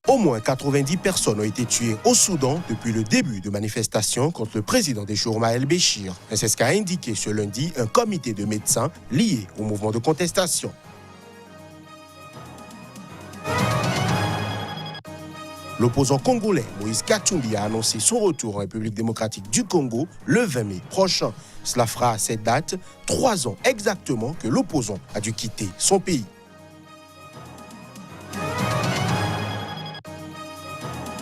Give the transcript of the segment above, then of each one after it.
Au moins 90 personnes ont été tuées au Soudan depuis le début de manifestations contre le président des Omar el-Béchir. C'est ce qu'a indiqué ce lundi un comité de médecins lié au mouvement de contestation. L'opposant congolais Moïse Katumbi a annoncé son retour en République démocratique du Congo le 20 mai prochain. Cela fera à cette date 3 ans exactement que l'opposant a dû quitter son pays.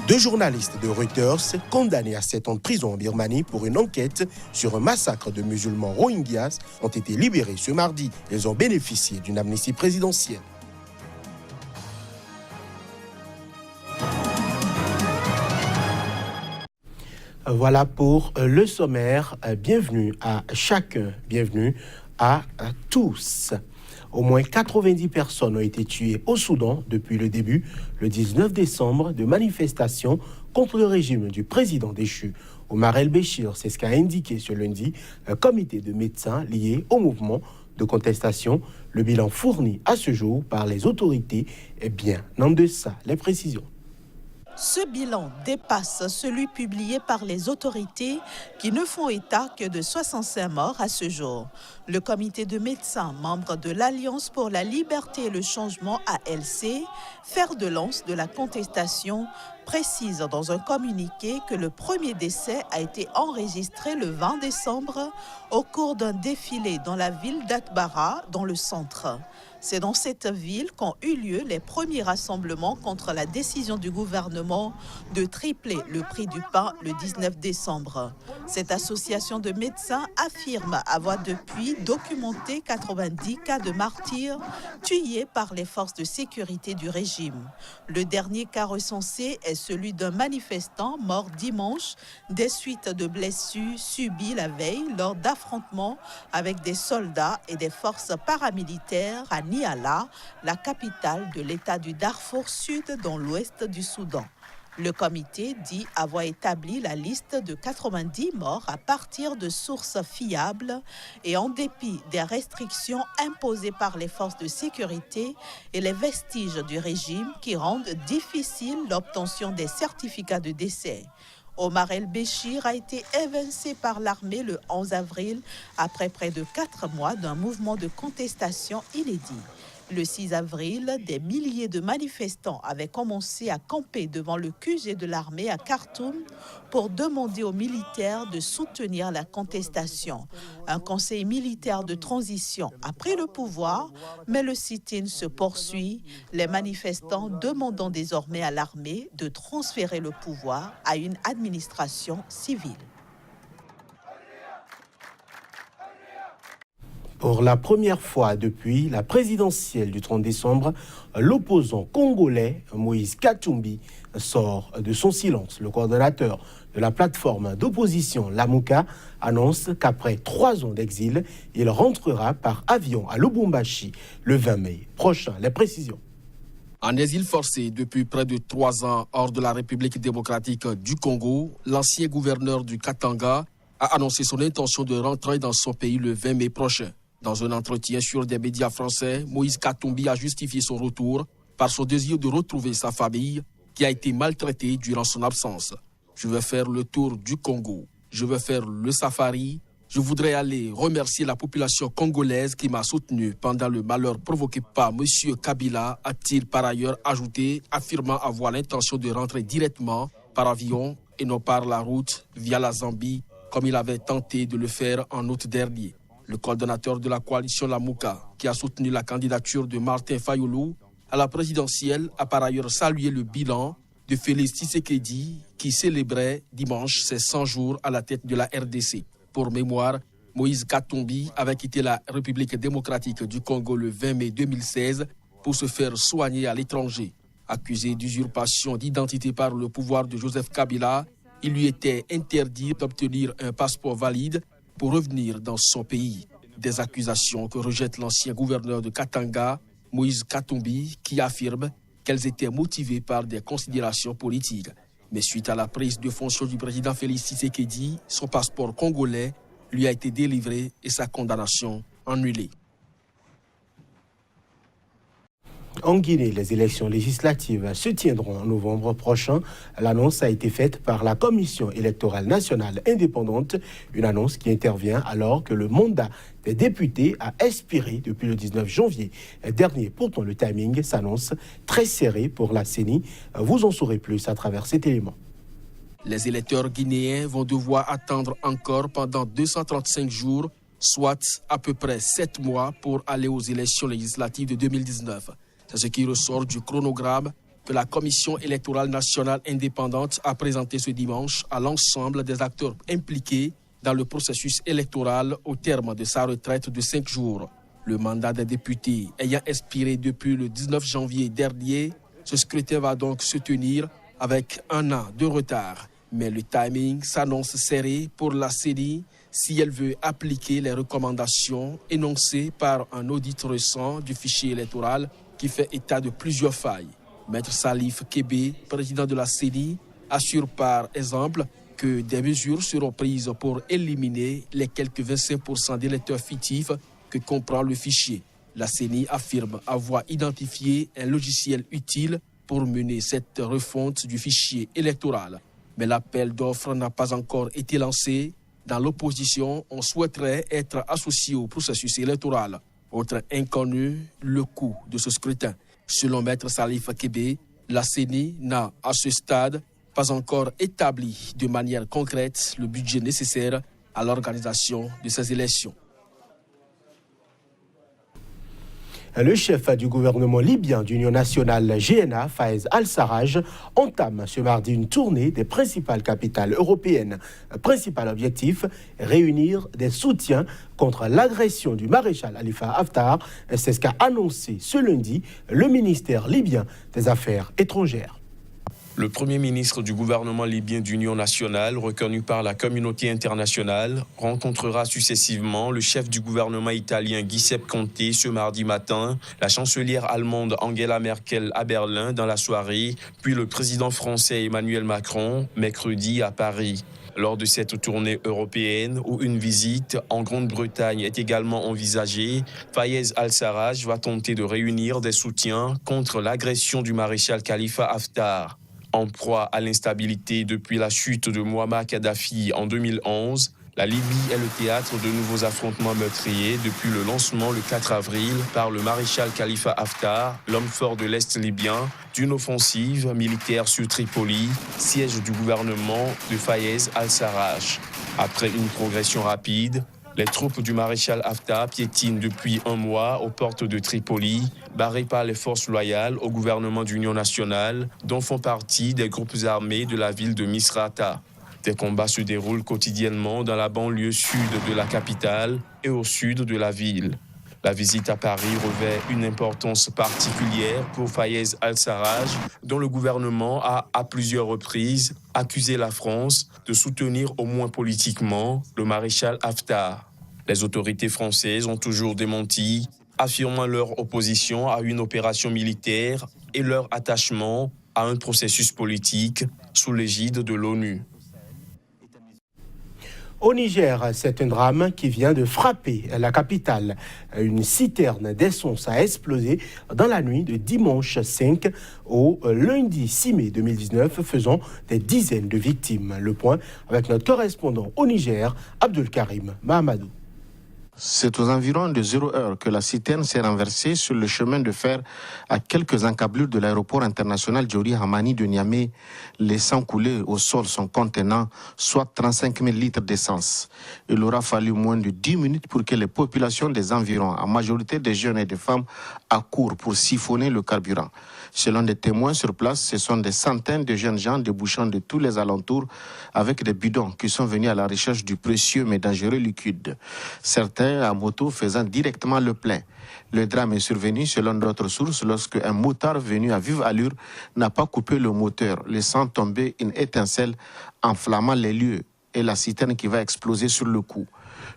Deux journalistes de Reuters condamnés à 7 ans de prison en Birmanie pour une enquête sur un massacre de musulmans rohingyas ont été libérés ce mardi. Ils ont bénéficié d'une amnistie présidentielle. Voilà pour le sommaire. Bienvenue à chacun, bienvenue à tous. Au moins 90 personnes ont été tuées au Soudan depuis le début, le 19 décembre, de manifestations contre le régime du président déchu. Omar el-Béchir, c'est ce qu'a indiqué ce lundi un comité de médecins lié au mouvement de contestation. Le bilan fourni à ce jour par les autorités est bien en deçà. Les précisions. Ce bilan dépasse celui publié par les autorités qui ne font état que de 65 morts à ce jour. Le comité de médecins, membre de l'Alliance pour la liberté et le changement ALC, fer de lance de la contestation, précise dans un communiqué que le premier décès a été enregistré le 20 décembre au cours d'un défilé dans la ville d'Atbara, dans le centre. C'est dans cette ville qu'ont eu lieu les premiers rassemblements contre la décision du gouvernement de tripler le prix du pain le 19 décembre. Cette association de médecins affirme avoir depuis documenté 90 cas de martyrs tués par les forces de sécurité du régime. Le dernier cas recensé est celui d'un manifestant mort dimanche des suites de blessures subies la veille lors d'affrontements avec des soldats et des forces paramilitaires à Niala, la capitale de l'État du Darfour Sud dans l'ouest du Soudan. Le comité dit avoir établi la liste de 90 morts à partir de sources fiables et en dépit des restrictions imposées par les forces de sécurité et les vestiges du régime qui rendent difficile l'obtention des certificats de décès. Omar el-Béchir a été évincé par l'armée le 11 avril après près de 4 mois d'un mouvement de contestation inédit. Le 6 avril, des milliers de manifestants avaient commencé à camper devant le QG de l'armée à Khartoum pour demander aux militaires de soutenir la contestation. Un conseil militaire de transition a pris le pouvoir, mais le sit-in se poursuit, les manifestants demandant désormais à l'armée de transférer le pouvoir à une administration civile. Pour la première fois depuis la présidentielle du 30 décembre, l'opposant congolais Moïse Katumbi sort de son silence. Le coordonnateur de la plateforme d'opposition Lamuka annonce qu'après 3 ans d'exil, il rentrera par avion à Lubumbashi le 20 mai prochain. Les précisions. En exil forcé depuis près de 3 ans hors de la République démocratique du Congo, l'ancien gouverneur du Katanga a annoncé son intention de rentrer dans son pays le 20 mai prochain. Dans un entretien sur des médias français, Moïse Katumbi a justifié son retour par son désir de retrouver sa famille qui a été maltraitée durant son absence. Je veux faire le tour du Congo, je veux faire le safari, je voudrais aller remercier la population congolaise qui m'a soutenu pendant le malheur provoqué par M. Kabila, a-t-il par ailleurs ajouté, affirmant avoir l'intention de rentrer directement par avion et non par la route via la Zambie, comme il avait tenté de le faire en août dernier. Le coordonnateur de la coalition Lamuka, qui a soutenu la candidature de Martin Fayulu à la présidentielle, a par ailleurs salué le bilan de Félix Tshisekedi, qui célébrait dimanche ses 100 jours à la tête de la RDC. Pour mémoire, Moïse Katumbi avait quitté la République démocratique du Congo le 20 mai 2016 pour se faire soigner à l'étranger. Accusé d'usurpation d'identité par le pouvoir de Joseph Kabila, il lui était interdit d'obtenir un passeport valide pour revenir dans son pays. Des accusations que rejette l'ancien gouverneur de Katanga, Moïse Katumbi, qui affirme qu'elles étaient motivées par des considérations politiques. Mais suite à la prise de fonction du président Félix Tshisekedi, son passeport congolais lui a été délivré et sa condamnation annulée. En Guinée, les élections législatives se tiendront en novembre prochain. L'annonce a été faite par la Commission électorale nationale indépendante, une annonce qui intervient alors que le mandat des députés a expiré depuis le 19 janvier dernier. Pourtant, le timing s'annonce très serré pour la CENI. Vous en saurez plus à travers cet élément. Les électeurs guinéens vont devoir attendre encore pendant 235 jours, soit à peu près 7 mois pour aller aux élections législatives de 2019. C'est ce qui ressort du chronogramme que la Commission électorale nationale indépendante a présenté ce dimanche à l'ensemble des acteurs impliqués dans le processus électoral au terme de sa retraite de 5 jours. Le mandat des députés ayant expiré depuis le 19 janvier dernier, ce scrutin va donc se tenir avec 1 an de retard. Mais le timing s'annonce serré pour la CENI si elle veut appliquer les recommandations énoncées par un audit récent du fichier électoral qui fait état de plusieurs failles. Maître Salif Kébé, président de la CENI, assure par exemple que des mesures seront prises pour éliminer les quelques 25% d'électeurs fictifs que comprend le fichier. La CENI affirme avoir identifié un logiciel utile pour mener cette refonte du fichier électoral. Mais l'appel d'offres n'a pas encore été lancé. Dans l'opposition, on souhaiterait être associé au processus électoral. Autre inconnu, le coût de ce scrutin. Selon Maître Salif Kébé, la CENI n'a à ce stade pas encore établi de manière concrète le budget nécessaire à l'organisation de ces élections. Le chef du gouvernement libyen d'Union nationale GNA, Fayez Al-Sarraj, entame ce mardi une tournée des principales capitales européennes. Principal objectif, réunir des soutiens contre l'agression du maréchal Khalifa Haftar. C'est ce qu'a annoncé ce lundi le ministère libyen des Affaires étrangères. Le premier ministre du gouvernement libyen d'Union nationale, reconnu par la communauté internationale, rencontrera successivement le chef du gouvernement italien Giuseppe Conte ce mardi matin, la chancelière allemande Angela Merkel à Berlin dans la soirée, puis le président français Emmanuel Macron mercredi à Paris. Lors de cette tournée européenne où une visite en Grande-Bretagne est également envisagée, Fayez Al-Sarraj va tenter de réunir des soutiens contre l'agression du maréchal Khalifa Haftar. En proie à l'instabilité depuis la chute de Mouammar Kadhafi en 2011, la Libye est le théâtre de nouveaux affrontements meurtriers depuis le lancement le 4 avril par le maréchal Khalifa Haftar, l'homme fort de l'Est libyen, d'une offensive militaire sur Tripoli, siège du gouvernement de Fayez Al-Sarraj. Après une progression rapide, les troupes du maréchal Haftar piétinent depuis 1 mois aux portes de Tripoli, barrées par les forces loyales au gouvernement d'Union nationale, dont font partie des groupes armés de la ville de Misrata. Des combats se déroulent quotidiennement dans la banlieue sud de la capitale et au sud de la ville. La visite à Paris revêt une importance particulière pour Fayez Al-Sarraj, dont le gouvernement a, à plusieurs reprises, accusé la France de soutenir au moins politiquement le maréchal Haftar. Les autorités françaises ont toujours démenti, affirmant leur opposition à une opération militaire et leur attachement à un processus politique sous l'égide de l'ONU. Au Niger, c'est un drame qui vient de frapper la capitale. Une citerne d'essence a explosé dans la nuit de dimanche 5 au lundi 6 mai 2019, faisant des dizaines de victimes. Le point avec notre correspondant au Niger, Abdelkarim Mahamadou. C'est aux environs de 0 heure que la citerne s'est renversée sur le chemin de fer à quelques encablures de l'aéroport international Djori Hamani de Niamey, laissant couler au sol son contenant, soit 35 000 litres d'essence. Il aura fallu moins de 10 minutes pour que les populations des environs, en majorité des jeunes et des femmes, accourent pour siphonner le carburant. Selon des témoins sur place, ce sont des centaines de jeunes gens débouchant de tous les alentours avec des bidons qui sont venus à la recherche du précieux mais dangereux liquide. Certains à moto faisant directement le plein. Le drame est survenu, selon d'autres sources, lorsque un motard venu à vive allure n'a pas coupé le moteur, laissant tomber une étincelle enflammant les lieux et la citerne qui va exploser sur le coup.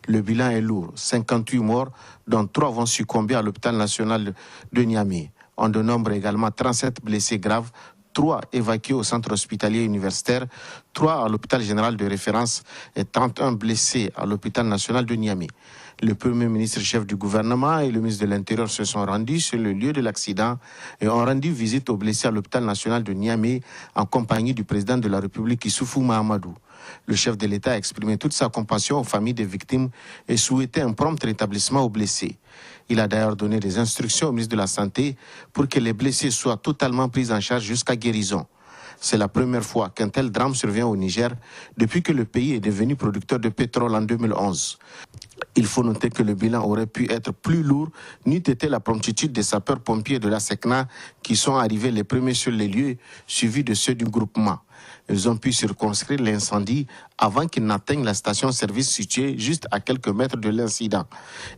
Le bilan est lourd, 58 morts, dont 3 vont succomber à l'hôpital national de Niamey. On dénombre également 37 blessés graves, 3 évacués au centre hospitalier universitaire, 3 à l'hôpital général de référence et 31 blessés à l'hôpital national de Niamey. Le Premier ministre chef du gouvernement et le ministre de l'Intérieur se sont rendus sur le lieu de l'accident et ont rendu visite aux blessés à l'hôpital national de Niamey en compagnie du président de la République Issoufou Mahamadou. Le chef de l'État a exprimé toute sa compassion aux familles des victimes et souhaitait un prompt rétablissement aux blessés. Il a d'ailleurs donné des instructions au ministre de la Santé pour que les blessés soient totalement pris en charge jusqu'à guérison. C'est la première fois qu'un tel drame survient au Niger depuis que le pays est devenu producteur de pétrole en 2011. Il faut noter que le bilan aurait pu être plus lourd, n'eût été la promptitude des sapeurs-pompiers de la SECNA qui sont arrivés les premiers sur les lieux, suivis de ceux du groupement. Ils ont pu circonscrire l'incendie avant qu'il n'atteigne la station-service située juste à quelques mètres de l'incident.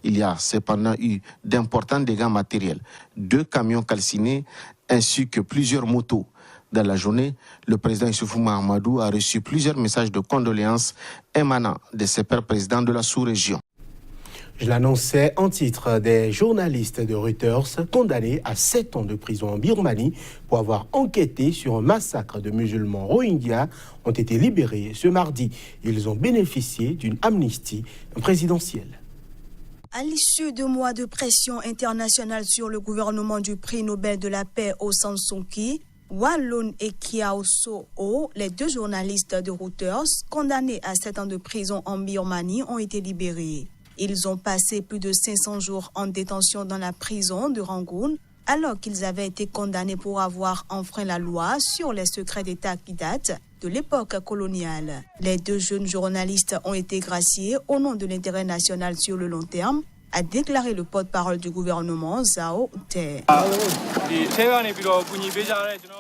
Il y a cependant eu d'importants dégâts matériels, 2 camions calcinés ainsi que plusieurs motos. Dans la journée, le président Issoufou Mahamadou a reçu plusieurs messages de condoléances émanant de ses pairs présidents de la sous-région. Je l'annonçais en titre, des journalistes de Reuters condamnés à 7 ans de prison en Birmanie pour avoir enquêté sur un massacre de musulmans rohingyas ont été libérés ce mardi. Ils ont bénéficié d'une amnistie présidentielle. À l'issue de mois de pression internationale sur le gouvernement du prix Nobel de la paix Aung San Suu Kyi, Wallon et Kyaw Soe Oh, les 2 journalistes de Reuters condamnés à 7 ans de prison en Birmanie, ont été libérés. Ils ont passé plus de 500 jours en détention dans la prison de Rangoon, alors qu'ils avaient été condamnés pour avoir enfreint la loi sur les secrets d'État qui datent de l'époque coloniale. Les 2 jeunes journalistes ont été graciés au nom de l'intérêt national sur le long terme, a déclaré le porte-parole du gouvernement, Zhao Te.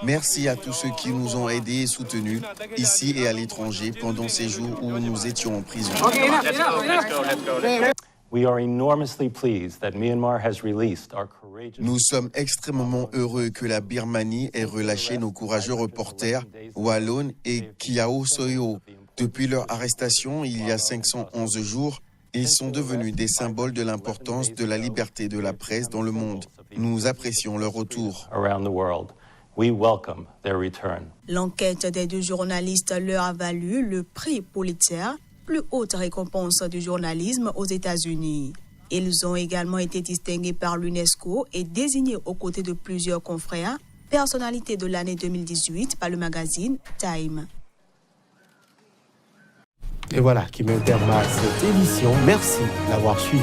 Merci à tous ceux qui nous ont aidés et soutenus, ici et à l'étranger, pendant ces jours où nous étions en prison. Nous sommes extrêmement heureux que la Birmanie ait relâché nos courageux reporters Wallon et Kyaw Soe Oh. Depuis leur arrestation, il y a 511 jours, ils sont devenus des symboles de l'importance de la liberté de la presse dans le monde. Nous apprécions leur retour. L'enquête des 2 journalistes leur a valu le prix Pulitzer, plus haute récompense du journalisme aux États-Unis. Ils ont également été distingués par l'UNESCO et désignés aux côtés de plusieurs confrères, personnalités de l'année 2018 par le magazine Time. Et voilà qui met terme à cette édition. Merci d'avoir suivi.